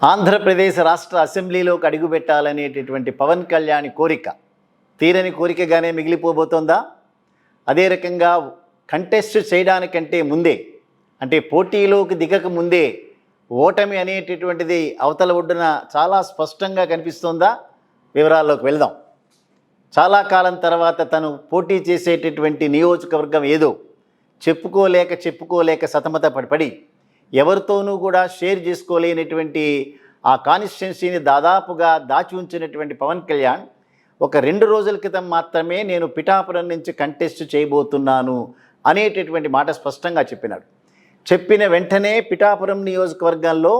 ఆంధ్రప్రదేశ్ రాష్ట్ర అసెంబ్లీలోకి అడుగుపెట్టాలనేటటువంటి పవన్ కళ్యాణ్ కోరిక తీరని కోరికగానే మిగిలిపోబోతోందా? అదే రకంగా కంటెస్ట్ చేయడానికంటే ముందే, అంటే పోటీలోకి దిగక ముందే ఓటమి అనేటటువంటిది అవతల ఒడ్డున చాలా స్పష్టంగా కనిపిస్తోందా? వివరాల్లోకి వెళ్దాం. చాలా కాలం తర్వాత తను పోటీ చేసేటటువంటి నియోజకవర్గం ఏదో చెప్పుకోలేక సతమత పడి ఎవరితోనూ కూడా షేర్ చేసుకోలేనటువంటి ఆ కాన్స్టిట్యున్సీని దాదాపుగా దాచి ఉంచినటువంటి పవన్ కళ్యాణ్ ఒక 2 రోజుల క్రితం మాత్రమే నేను పిఠాపురం నుంచి కంటెస్ట్ చేయబోతున్నాను అనేటటువంటి మాట స్పష్టంగా చెప్పినాడు. చెప్పిన వెంటనే పిఠాపురం నియోజకవర్గంలో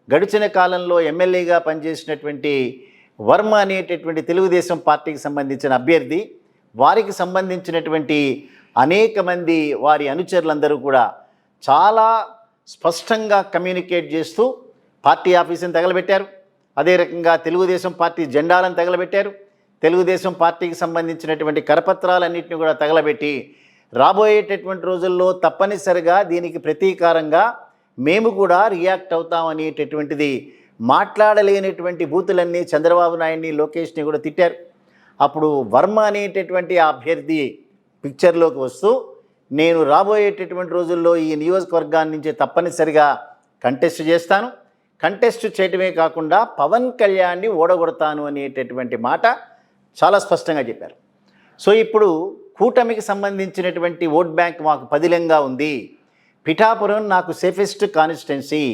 గడిచిన కాలంలో ఎమ్మెల్యేగా పనిచేసినటువంటి వర్మ అనేటటువంటి తెలుగుదేశం పార్టీకి సంబంధించిన అభ్యర్థి, వారికి సంబంధించినటువంటి అనేక మంది వారి అనుచరులందరూ కూడా చాలా స్పష్టంగా కమ్యూనికేట్ చేస్తూ పార్టీ ఆఫీసుని తగలబెట్టారు. అదే రకంగా తెలుగుదేశం పార్టీ జెండాలను తగలబెట్టారు. తెలుగుదేశం పార్టీకి సంబంధించినటువంటి కరపత్రాలన్నింటినీ కూడా తగలబెట్టి రాబోయేటటువంటి రోజుల్లో తప్పనిసరిగా దీనికి ప్రతీకారంగా మేము కూడా రియాక్ట్ అవుతామనేటటువంటిది మాట్లాడలేనటువంటి బూతులన్నీ చంద్రబాబు నాయుడిని, లోకేష్ని కూడా తిట్టారు. అప్పుడు వర్మ అనేటటువంటి ఆ అభ్యర్థి పిక్చర్లోకి వస్తూ నేను రాబోయేటటువంటి రోజుల్లో ఈ నియోజకవర్గాన్ని నుంచి తప్పనిసరిగా కంటెస్ట్ చేస్తాను, కంటెస్ట్ చేయటమే కాకుండా పవన్ కళ్యాణ్ని ఓడగొడతాను అనేటటువంటి మాట చాలా స్పష్టంగా చెప్పారు. సో ఇప్పుడు కూటమికి సంబంధించినటువంటి ఓట్ బ్యాంక్ మాకు పదిలంగా ఉంది. పిఠాపురం నాకు సేఫెస్ట్ కాన్స్టిట్యున్సీ,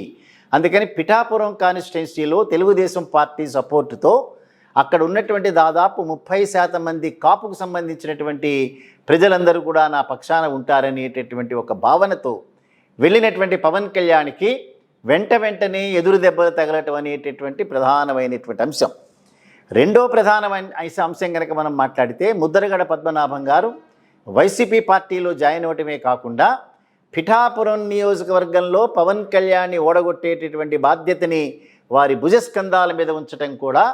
అందుకని పిఠాపురం కాన్స్టిట్యున్సీలో తెలుగుదేశం పార్టీ సపోర్టుతో అక్కడ ఉన్నటువంటి దాదాపు 30% మంది కాపుకు సంబంధించినటువంటి ప్రజలందరూ కూడా నా పక్షాన ఉంటారనేటటువంటి ఒక భావనతో వెళ్ళినటువంటి పవన్ కళ్యాణ్కి వెంటనే ఎదురు దెబ్బలు తగలటం అనేటటువంటి ప్రధానమైనటువంటి అంశం. రెండో ప్రధానమైన అంశం కనుక మనం మాట్లాడితే, ముద్రగడ పద్మనాభం గారు వైసీపీ పార్టీలో జాయిన్ అవటమే కాకుండా పిఠాపురం నియోజకవర్గంలో పవన్ కళ్యాణ్ని ఓడగొట్టేటటువంటి బాధ్యతని వారి భుజస్కంధాల మీద ఉంచటం కూడా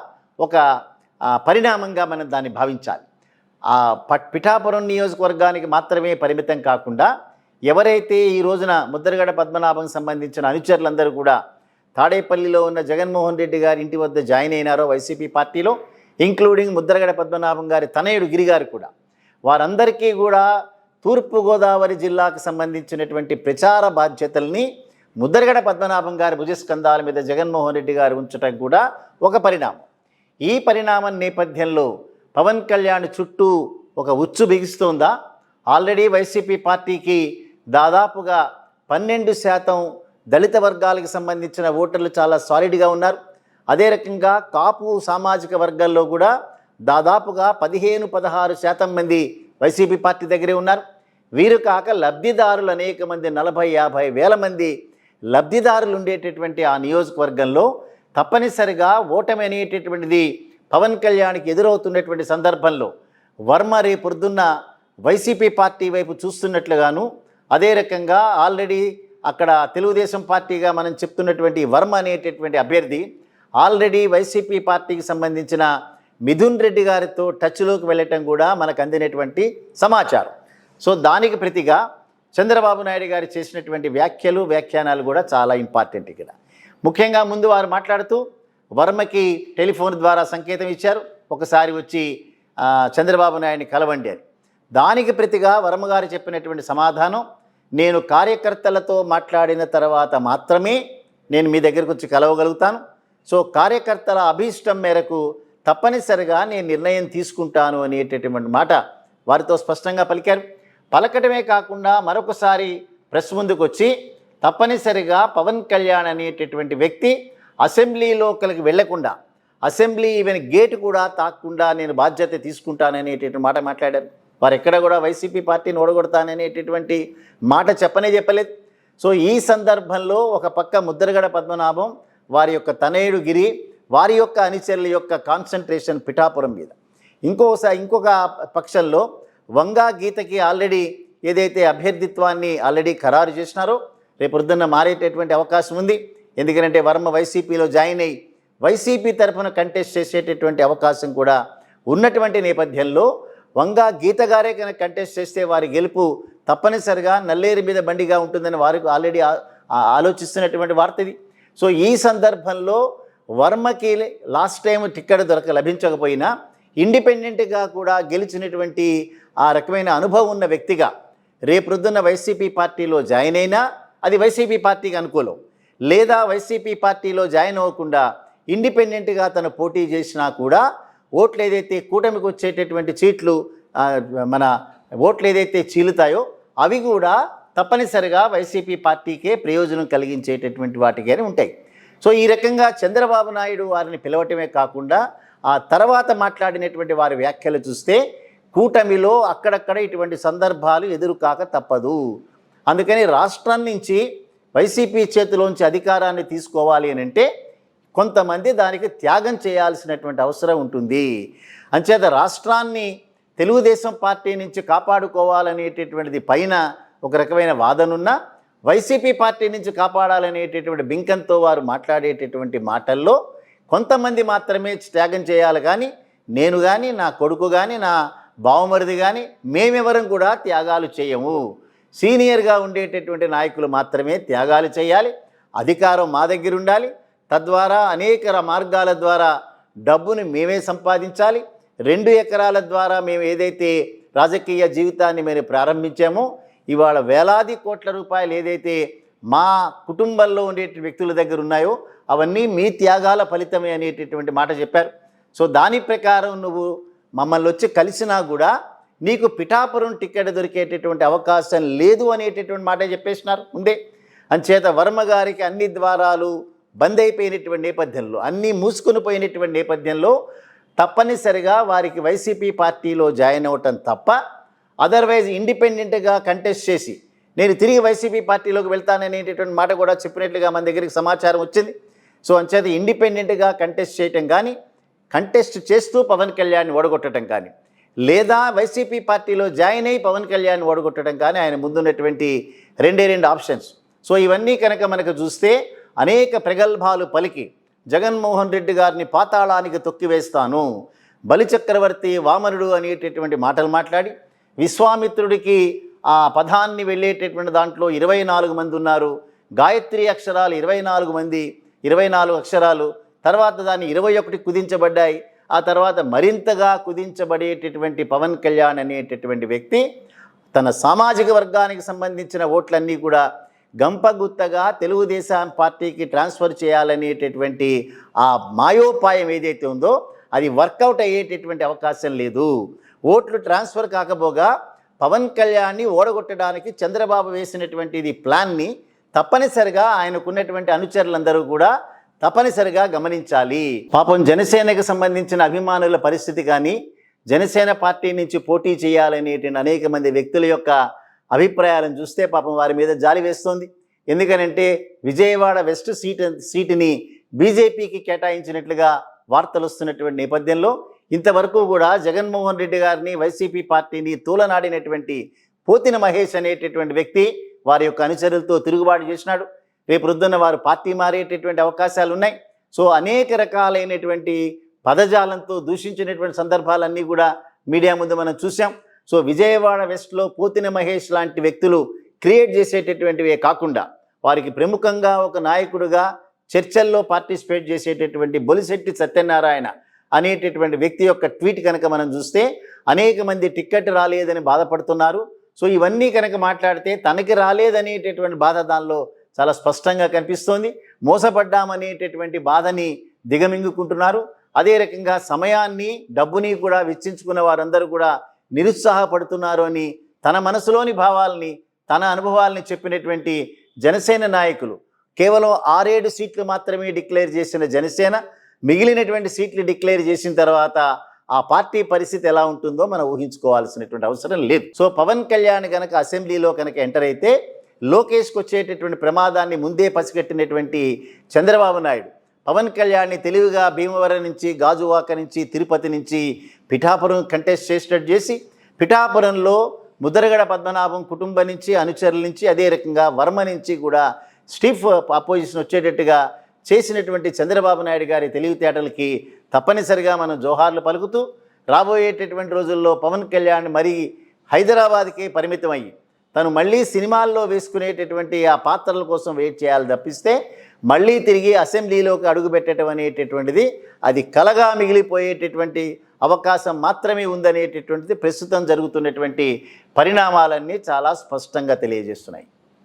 ఒక పరిణామంగా మనం దాన్ని భావించాలి. ఆ పిఠాపురం నియోజకవర్గానికి మాత్రమే పరిమితం కాకుండా ఎవరైతే ఈ రోజున ముద్రగడ పద్మనాభం సంబంధించిన అనుచరులందరూ కూడా తాడేపల్లిలో ఉన్న జగన్మోహన్ రెడ్డి గారి ఇంటి వద్ద జాయిన్ అయినారో వైసీపీ పార్టీలో, ఇంక్లూడింగ్ ముద్రగడ పద్మనాభం గారి తనయుడు గిరి గారు కూడా, వారందరికీ కూడా తూర్పుగోదావరి జిల్లాకు సంబంధించినటువంటి ప్రచార బాధ్యతల్ని ముద్రగడ పద్మనాభం గారి భుజస్కంధాల మీద జగన్మోహన్ రెడ్డి గారు ఉంచడం కూడా ఒక పరిణామం. ఈ పరిణామం నేపథ్యంలో పవన్ కళ్యాణ్ చుట్టూ ఒక ఉచ్చు బిగిస్తోందా? ఆల్రెడీ వైసీపీ పార్టీకి దాదాపుగా 12% దళిత వర్గాలకు సంబంధించిన ఓటర్లు చాలా సాలిడ్గా ఉన్నారు. అదే రకంగా కాపు సామాజిక వర్గాల్లో కూడా దాదాపుగా 15-16% మంది వైసీపీ పార్టీ దగ్గరే ఉన్నారు. వీరు కాక లబ్ధిదారులు అనేక మంది, 40-50 వేల మంది లబ్ధిదారులు ఉండేటటువంటి ఆ నియోజకవర్గంలో తప్పనిసరిగా ఓటమి అనేటటువంటిది పవన్ కళ్యాణ్కి ఎదురవుతున్నటువంటి సందర్భంలో వర్మ రేపొద్దున్న వైసీపీ పార్టీ వైపు చూస్తున్నట్లుగాను, అదే రకంగా ఆల్రెడీ అక్కడ తెలుగుదేశం పార్టీగా మనం చెప్తున్నటువంటి వర్మ అనేటటువంటి అభ్యర్థి ఆల్రెడీ వైసీపీ పార్టీకి సంబంధించిన మిథున్ రెడ్డి గారితో టచ్లోకి వెళ్ళటం కూడా మనకు అందినటువంటి సమాచారం. సో దానికి ప్రతిగా చంద్రబాబు నాయుడు గారు చేసినటువంటి వ్యాఖ్యానాలు కూడా చాలా ఇంపార్టెంట్. ఇక్కడ ముఖ్యంగా ముందు వారు మాట్లాడుతూ వర్మకి టెలిఫోన్ ద్వారా సంకేతం ఇచ్చారు, ఒకసారి వచ్చి చంద్రబాబు నాయుడిని కలవండి అని. దానికి ప్రతిగా వర్మ గారు చెప్పినటువంటి సమాధానం, నేను కార్యకర్తలతో మాట్లాడిన తర్వాత మాత్రమే నేను మీ దగ్గరకు వచ్చి కలవగలుగుతాను. సో కార్యకర్తల అభీష్టం మేరకు తప్పనిసరిగా నేను నిర్ణయం తీసుకుంటాను అనేటటువంటి మాట వారితో స్పష్టంగా పలికారు. పలకటమే కాకుండా మరొకసారి ప్రెస్ ముందుకు వచ్చి తప్పనిసరిగా పవన్ కళ్యాణ్ అనేటటువంటి వ్యక్తి అసెంబ్లీలోకి వెళ్లకుండా, అసెంబ్లీ ఈవెన్ గేటు కూడా తాకకుండా నేను బాధ్యత తీసుకుంటాననేటటువంటి మాట మాట్లాడారు. వారు ఎక్కడ కూడా వైసీపీ పార్టీని ఓడగొడతాననేటటువంటి మాట చెప్పలేదు. సో ఈ సందర్భంలో ఒక పక్క ముద్రగడ పద్మనాభం, వారి యొక్క తనయుడు గిరి, వారి యొక్క అనుచరుల యొక్క కాన్సన్ట్రేషన్ పిఠాపురం మీద. ఇంకొక పక్షంలో వంగా గీతకి ఆల్రెడీ ఏదైతే అభ్యర్థిత్వాన్ని ఆల్రెడీ ఖరారు చేసినారో రేపొద్దున్న మారేటటువంటి అవకాశం ఉంది. ఎందుకంటే వర్మ వైసీపీలో జాయిన్ అయ్యి వైసీపీ తరఫున కంటెస్ట్ చేసేటటువంటి అవకాశం కూడా ఉన్నటువంటి నేపథ్యంలో వంగా గీత గారే కనుక కంటెస్ట్ చేస్తే వారి గెలుపు తప్పనిసరిగా నల్లేరు మీద బండిగా ఉంటుందని వారికి ఆల్రెడీ ఆలోచిస్తున్నటువంటి వార్త ఇది. సో ఈ సందర్భంలో వర్మకి లాస్ట్ టైం టికెట్ లభించకపోయినా ఇండిపెండెంట్గా కూడా గెలిచినటువంటి ఆ రకమైన అనుభవం ఉన్న వ్యక్తిగా రేపొద్దున్న వైసీపీ పార్టీలో జాయిన్ అయినా అది వైసీపీ పార్టీకి అనుకూలం, లేదా వైసీపీ పార్టీలో జాయిన్ అవ్వకుండా ఇండిపెండెంట్గా తను పోటీ చేసినా కూడా ఓట్లు ఏదైతే కూటమికి వచ్చేటటువంటి సీట్లు మన ఓట్లు ఏదైతే చీలుతాయో అవి కూడా తప్పనిసరిగా వైసీపీ పార్టీకే ప్రయోజనం కలిగించేటటువంటి వాటిగానే ఉంటాయి. సో ఈ రకంగా చంద్రబాబు నాయుడు వారిని పిలవటమే కాకుండా ఆ తర్వాత మాట్లాడినటువంటి వారి వ్యాఖ్యలు చూస్తే కూటమిలో అక్కడక్కడ ఇటువంటి సందర్భాలు ఎదురు కాక తప్పదు. అందుకని రాష్ట్రం నుంచి వైసీపీ చేతిలోంచి అధికారాన్ని తీసుకోవాలి అని అంటే కొంతమంది దానికి త్యాగం చేయాల్సినటువంటి అవసరం ఉంటుంది. అంచేత రాష్ట్రాన్ని తెలుగుదేశం పార్టీ నుంచి కాపాడుకోవాలనేటటువంటిది పైన ఒక రకమైన వాదనున్న వైసీపీ పార్టీ నుంచి కాపాడాలనేటటువంటి బింకంతో వారు మాట్లాడేటటువంటి మాటల్లో కొంతమంది మాత్రమే త్యాగం చేయాలి, కానీ నేను కానీ నా కొడుకు కానీ నా బావమరిది కానీ మేమెవరం కూడా త్యాగాలు చేయము. సీనియర్గా ఉండేటటువంటి నాయకులు మాత్రమే త్యాగాలు చేయాలి. అధికారం మా దగ్గర ఉండాలి. తద్వారా అనేక మార్గాల ద్వారా డబ్బుని మేమే సంపాదించాలి. 2 ఎకరాల ద్వారా మేము ఏదైతే రాజకీయ జీవితాన్ని మేము ప్రారంభించామో ఇవాళ వేలాది కోట్ల రూపాయలు ఏదైతే మా కుటుంబంలో ఉండే వ్యక్తుల దగ్గర ఉన్నాయో అవన్నీ మీ త్యాగాల ఫలితమే అనేటటువంటి మాట చెప్పారు. సో దాని ప్రకారం నువ్వు మమ్మల్ని వచ్చి కలిసినా కూడా నీకు పిఠాపురం టికెట్ దొరికేటటువంటి అవకాశం లేదు అనేటటువంటి మాట చెప్పేసినారు ముందే. అంచేత వర్మ గారికి అన్ని ద్వారాలు బంద్ అయిపోయినటువంటి నేపథ్యంలో, అన్నీ మూసుకొని పోయినటువంటి నేపథ్యంలో తప్పనిసరిగా వారికి వైసీపీ పార్టీలో జాయిన్ అవ్వటం తప్ప అదర్వైజ్ ఇండిపెండెంట్గా కంటెస్ట్ చేసి నేను తిరిగి వైసీపీ పార్టీలోకి వెళ్తాననేటటువంటి మాట కూడా చెప్పినట్లుగా మన దగ్గరికి సమాచారం వచ్చింది. సో అంచేత ఇండిపెండెంట్గా కంటెస్ట్ చేయటం కానీ, కంటెస్ట్ చేస్తూ పవన్ కళ్యాణ్ ఓడగొట్టడం కానీ, లేదా వైసీపీ పార్టీలో జాయిన్ అయ్యి పవన్ కళ్యాణ్ ఓడగొట్టడం కానీ ఆయన ముందున్నటువంటి 2 ఆప్షన్స్. సో ఇవన్నీ కనుక మనకు చూస్తే అనేక ప్రగల్భాలు పలికి జగన్మోహన్ రెడ్డి గారిని పాతాళానికి తొక్కివేస్తాను, బలిచక్రవర్తి వామనుడు అనేటటువంటి మాటలు మాట్లాడి విశ్వామిత్రుడికి ఆ పదాన్ని వెళ్ళేటటువంటి దాంట్లో 24 మంది ఉన్నారు, గాయత్రి అక్షరాలు 24 మంది, 24 అక్షరాలు, తర్వాత దాన్ని 21 కుదించబడ్డాయి. ఆ తర్వాత మరింతగా కుదించబడేటటువంటి పవన్ కళ్యాణ్ అనేటటువంటి వ్యక్తి తన సామాజిక వర్గానికి సంబంధించిన ఓట్లన్నీ కూడా గంపగుత్తగా తెలుగుదేశం పార్టీకి ట్రాన్స్ఫర్ చేయాలనేటటువంటి ఆ మాయోపాయం ఏదైతే ఉందో అది వర్కౌట్ అయ్యేటటువంటి అవకాశం లేదు. ఓట్లు ట్రాన్స్ఫర్ కాకపోగా పవన్ కళ్యాణ్ని ఓడగొట్టడానికి చంద్రబాబు వేసినటువంటి ప్లాన్ని తప్పనిసరిగా ఆయనకున్నటువంటి అనుచరులందరూ కూడా తప్పనిసరిగా గమనించాలి. పాపం జనసేనకు సంబంధించిన అభిమానుల పరిస్థితి కానీ, జనసేన పార్టీ నుంచి పోటీ చేయాలనేటువంటి అనేక మంది వ్యక్తుల యొక్క అభిప్రాయాలను చూస్తే పాపం వారి మీద జాలి వేస్తోంది. ఎందుకనంటే విజయవాడ వెస్ట్ సీటుని బీజేపీకి కేటాయించినట్లుగా వార్తలు వస్తున్నటువంటి నేపథ్యంలో ఇంతవరకు కూడా జగన్మోహన్ రెడ్డి గారిని వైసీపీ పార్టీని తూలనాడినటువంటి పోతిన మహేష్ అనేటటువంటి వ్యక్తి వారి యొక్క అనుచరులతో తిరుగుబాటు చేసినాడు. రేపు రొద్దున వారు పార్టీ మారేటటువంటి అవకాశాలు ఉన్నాయి. సో అనేక రకాలైనటువంటి పదజాలంతో దూషించినటువంటి సందర్భాలన్నీ కూడా మీడియా ముందు మనం చూసాం. సో విజయవాడ వెస్ట్లో పోతిన మహేష్ లాంటి వ్యక్తులు క్రియేట్ చేసేటటువంటివే కాకుండా వారికి ప్రముఖంగా ఒక నాయకుడుగా చర్చల్లో పార్టిసిపేట్ చేసేటటువంటి బొలిశెట్టి సత్యనారాయణ అనేటటువంటి వ్యక్తి యొక్క ట్వీట్ కనుక మనం చూస్తే అనేక మంది టికెట్ రాలేదని బాధపడుతున్నారు. సో ఇవన్నీ కనుక మాట్లాడితే తనకి రాలేదనేటటువంటి బాధ దానిలో చాలా స్పష్టంగా కనిపిస్తోంది. మోసపడ్డామనేటటువంటి బాధని దిగమింగుకుంటున్నారు. అదే రకంగా సమయాన్ని డబ్బుని కూడా వెచ్చించుకున్న వారందరూ కూడా నిరుత్సాహపడుతున్నారు అని తన మనసులోని భావాలని తన అనుభవాలని చెప్పినటువంటి జనసేన నాయకులు కేవలం 6-7 సీట్లు మాత్రమే డిక్లేర్ చేసిన జనసేన మిగిలినటువంటి సీట్లు డిక్లేర్ చేసిన తర్వాత ఆ పార్టీ పరిస్థితి ఎలా ఉంటుందో మనం ఊహించుకోవాల్సినటువంటి అవసరం లేదు. సో పవన్ కళ్యాణ్ కనుక అసెంబ్లీలో కనుక ఎంటర్ అయితే లోకేష్కి వచ్చేటటువంటి ప్రమాదాన్ని ముందే పసిగట్టినటువంటి చంద్రబాబు నాయుడు పవన్ కళ్యాణ్ని తెలివిగా భీమవరం నుంచి, గాజువాక నుంచి, తిరుపతి నుంచి పిఠాపురం కంటెస్ట్ చేసేటట్టు చేసి పిఠాపురంలో ముద్రగడ పద్మనాభం కుటుంబం నుంచి, అనుచరుల నుంచి, అదే రకంగా వర్మ నుంచి కూడా స్టిఫ్ అపోజిషన్ వచ్చేటట్టుగా చేసినటువంటి చంద్రబాబు నాయుడు గారి తెలివితేటలకి తప్పనిసరిగా మనం జోహార్లు పలుకుతూ రాబోయేటటువంటి రోజుల్లో పవన్ కళ్యాణ్ మరీ హైదరాబాద్కే పరిమితమయ్యి తను మళ్ళీ సినిమాల్లో వేసుకునేటటువంటి ఆ పాత్రల కోసం వెయిట్ చేయాలి తప్పిస్తే మళ్ళీ తిరిగి అసెంబ్లీలోకి అడుగుపెట్టడం అనేటటువంటిది అది కలగా మిగిలిపోయేటటువంటి అవకాశం మాత్రమే ఉందనేటటువంటిది ప్రస్తుతం జరుగుతున్నటువంటి పరిణామాలన్నీ చాలా స్పష్టంగా తెలియజేస్తున్నాయి.